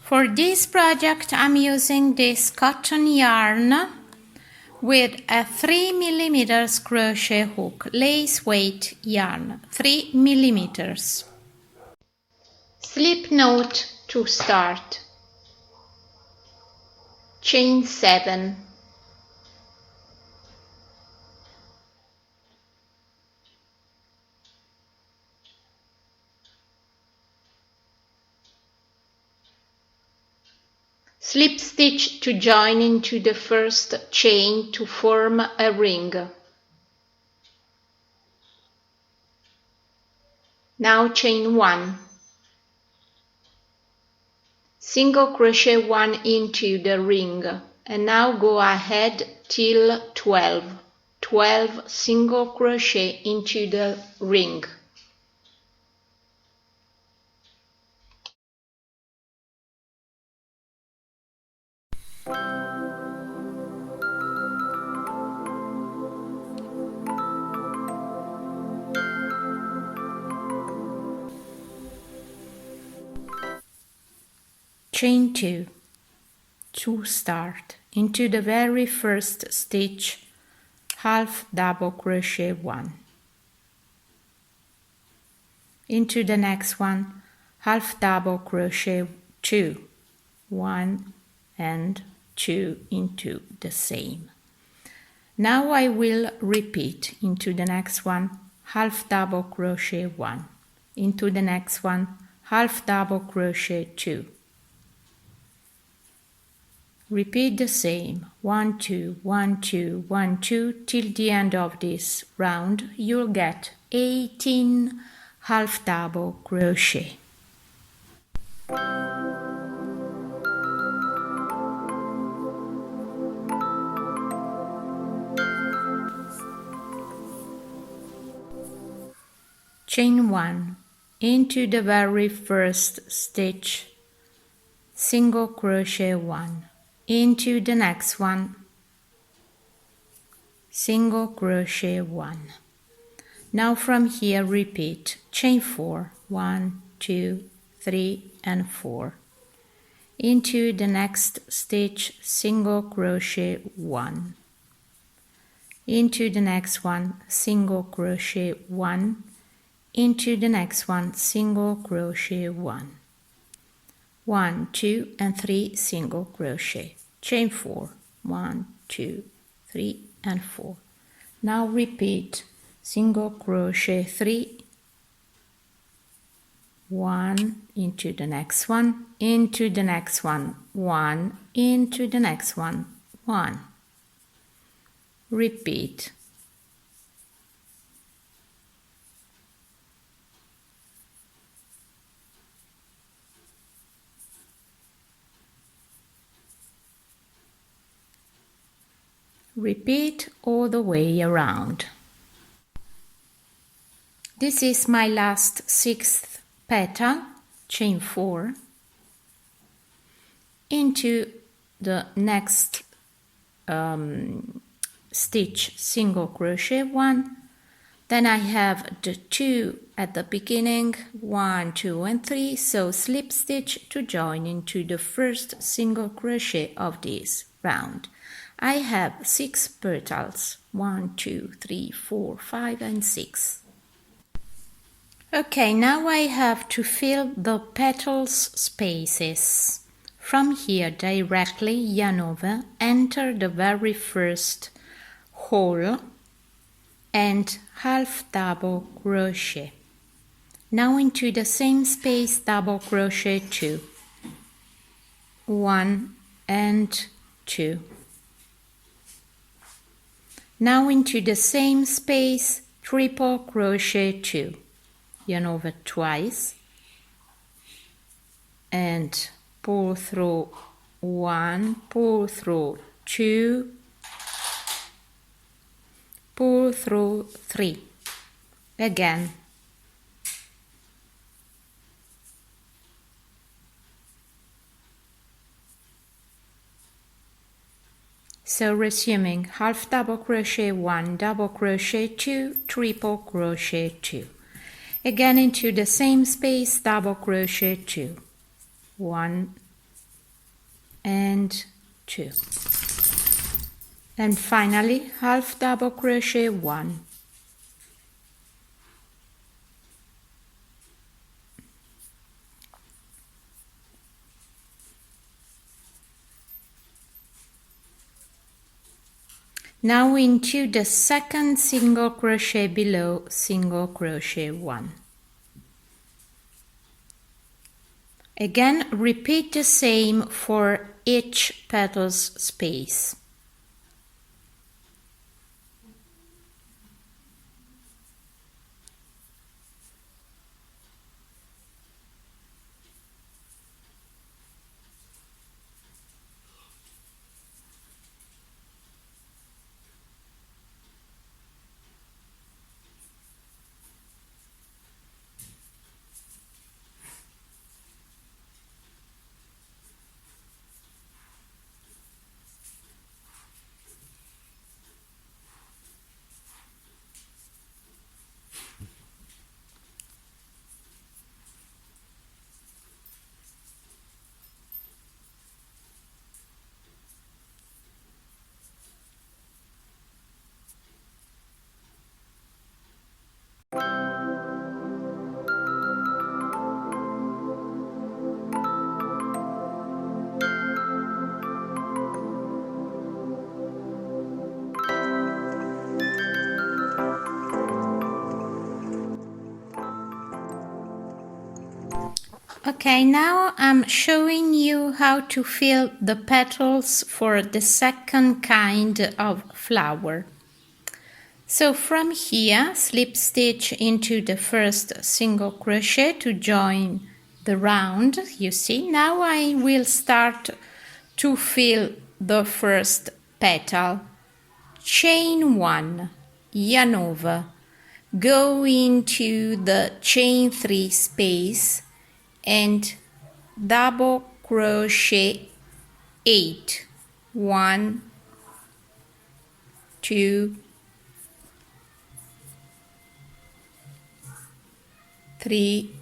For this project I'm using this cotton yarn with a 3 mm crochet hook, lace weight yarn, 3 mm. Slip knot to start. Chain 7. Slip stitch to join into the first chain to form a ring. Now chain 1. Single crochet 1 into the ring, and now go ahead till 12. 12 single crochet into the ring. Chain 2 to start. Into the very first stitch, half double crochet 1. Into the next one, half double crochet 2. 1 and 2 into the same. Now I will repeat into the next one, half double crochet 1. Into the next one, half double crochet 2. Repeat the same, 1, 2, 1, 2, 1, 2, till the end of this round. You'll get 18 half double crochet. Chain 1 into the very first stitch, single crochet 1. Into the next one, single crochet 1. Now from here repeat chain 4, 1, 2, 3 and 4. Into the next stitch, single crochet 1. Into the next one, single crochet 1. Into the next one, single crochet 1. 1, 2 and 3 single crochet. Chain 4, 1, 2, 3 and 4. Now repeat single crochet 3, 1 into the next one, into the next one, 1, into the next one, 1. Repeat. Repeat all the way around. This is my last 6th petal, chain 4, into the next stitch, single crochet 1. Then I have the 2 at the beginning, 1, 2 and 3, so slip stitch to join into the first single crochet of this round. I have 6 petals, 1, 2, 3, 4, 5 and 6. Okay, now I have to fill the petals spaces. From here directly yarn over, enter the very first hole and half double crochet. Now into the same space double crochet 2. 1 and 2. Now into the same space, triple crochet 2. Yarn over twice and pull through 1, pull through 2, pull through 3. Again. So resuming, half double crochet 1, double crochet 2, triple crochet 2. Again into the same space, double crochet 2. 1, and 2. And finally half double crochet 1. Now into the second single crochet below, single crochet 1. Again, repeat the same for each petals space. Okay, now I'm showing you how to fill the petals for the second kind of flower. So from here, slip stitch into the first single crochet to join the round. You see, now I will start to fill the first petal. Chain 1, yarn over, go into the chain 3 space and double crochet 8. 1, 2, 3,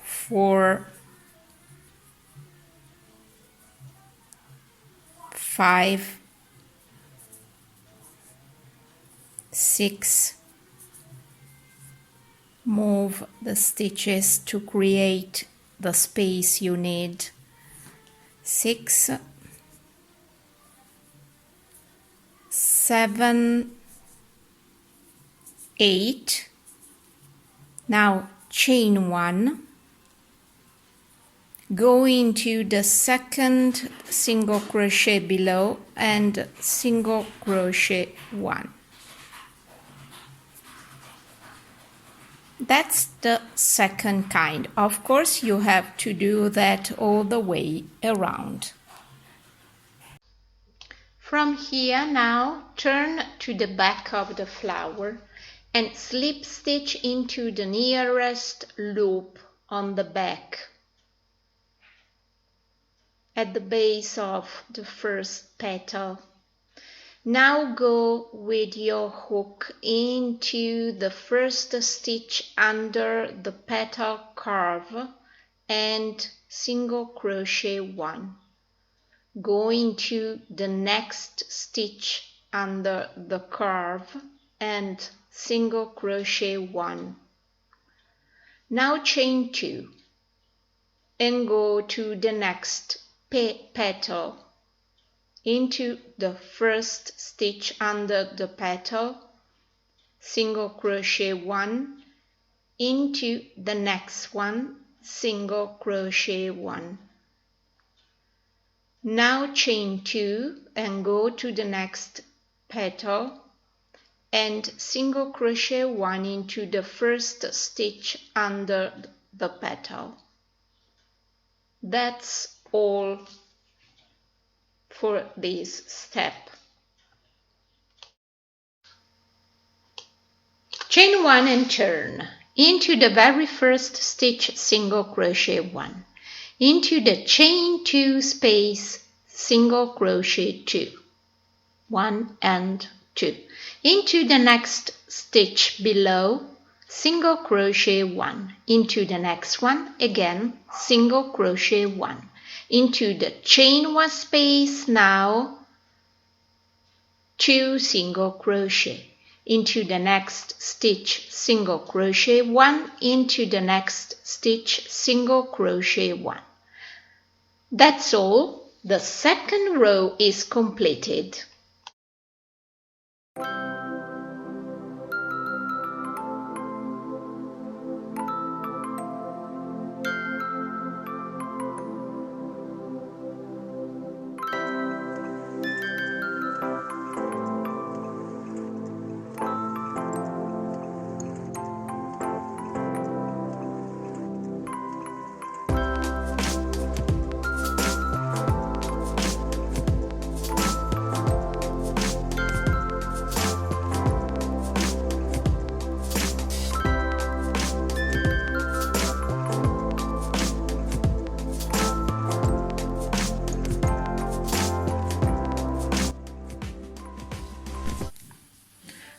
4, 5, 6. Move the stitches to create the space you need. 6, 7, 8. Now chain 1, go into the second single crochet below and single crochet 1. That's the second kind. Of course, you have to do that all the way around. From here now, turn to the back of the flower and slip stitch into the nearest loop on the back at the base of the first petal. Now go with your hook into the first stitch under the petal curve and single crochet 1. Go into the next stitch under the curve and single crochet 1. Now chain 2 and go to the next petal. Into the first stitch under the petal, single crochet 1, into the next one, single crochet 1. Now chain 2 and go to the next petal and single crochet 1 into the first stitch under the petal. That's all for this step. Chain 1 and turn into the very first stitch, single crochet 1, into the chain 2 space, single crochet 2, 1 and 2, into the next stitch below, single crochet 1, into the next one, again single crochet 1, into the chain 1 space. Now 2 single crochet, into the next stitch single crochet 1, into the next stitch single crochet 1. That's all. The second row is completed.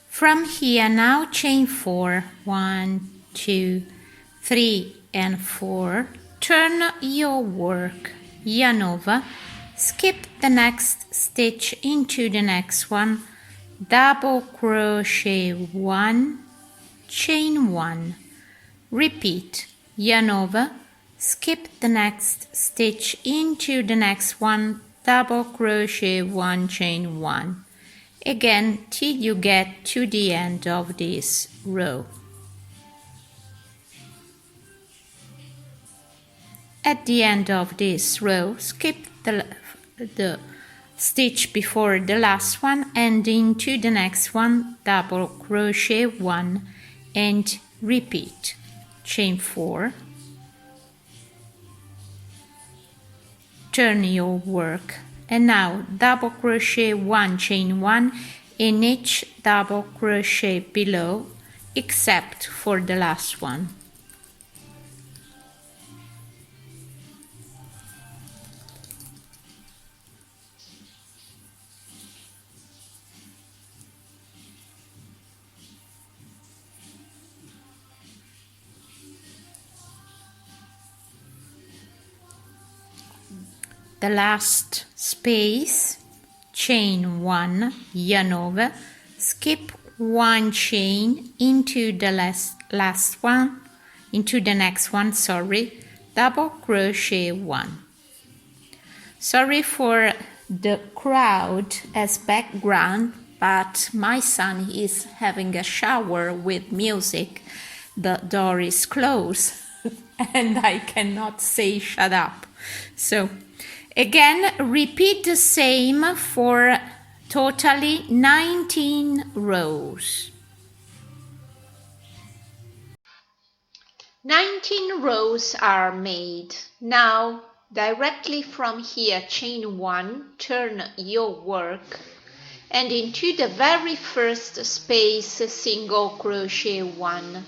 From here now chain 4, 1, 2, 3 and 4, turn your work, yarn over, skip the next stitch into the next one, double crochet 1, chain 1, repeat, yarn over, skip the next stitch into the next one, double crochet 1, chain 1. Again till you get to the end of this row. At the end of this row, skip the stitch before the last one and into the next one, double crochet 1 and repeat, chain 4, turn your work. And now double crochet 1, chain 1 in each double crochet below except for the last one. The last space, chain 1, yarn over, skip 1 chain into the last one, into the next one, double crochet 1. Sorry for the crowd as background, but my son is having a shower with music. The door is closed and I cannot say shut up. So again, repeat the same for totally 19 rows. 19 rows are made. Now, directly from here, chain 1, turn your work, and into the very first space, single crochet 1.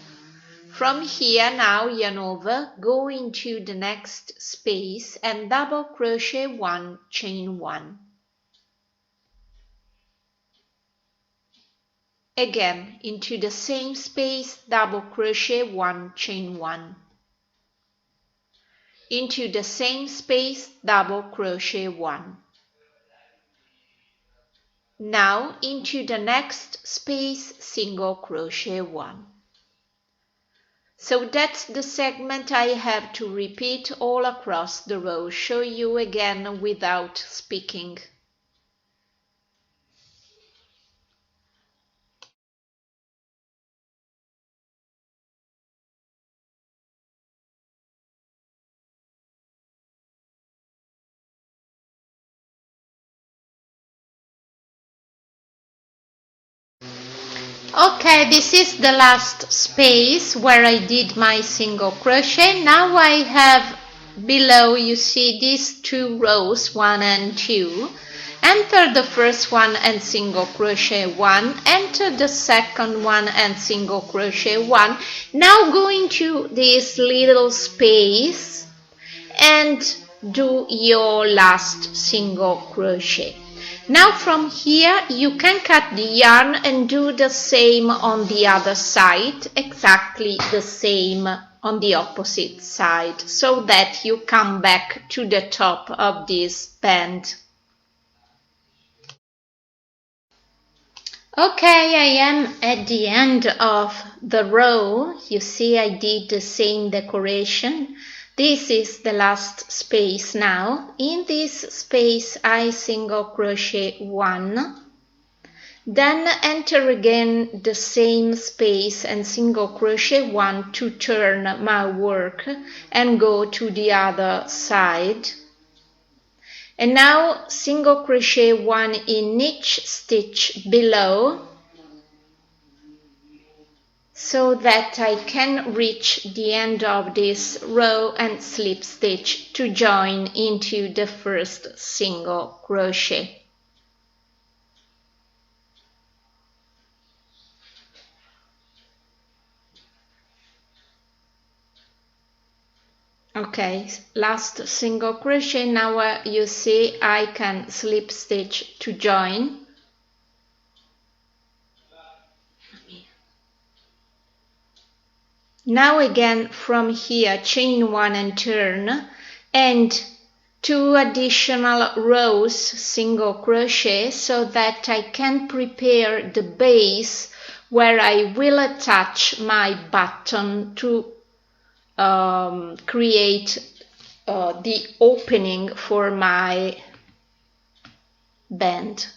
From here now, yarn over, go into the next space and double crochet 1, chain 1. Again, into the same space, double crochet 1, chain 1. Into the same space, double crochet 1. Now into the next space, single crochet 1. So that's the segment I have to repeat all across the row. Show you again without speaking. Okay, this is the last space where I did my single crochet. Now I have below, you see these 2 rows, 1 and 2. Enter the first one and single crochet 1. Enter the second one and single crochet 1. Now go into this little space and do your last single crochet. Now from here you can cut the yarn and do the same on the other side, exactly the same on the opposite side, so that you come back to the top of this band. Okay, I am at the end of the row. You see I did the same decoration. This is the last space now. In this space I single crochet 1. Then enter again the same space and single crochet 1 to turn my work and go to the other side. And now single crochet 1 in each stitch below, so that I can reach the end of this row and slip stitch to join into the first single crochet. Okay, last single crochet. Now you see I can slip stitch to join. Now again from here chain 1 and turn, and 2 additional rows single crochet, so that I can prepare the base where I will attach my button to create the opening for my band.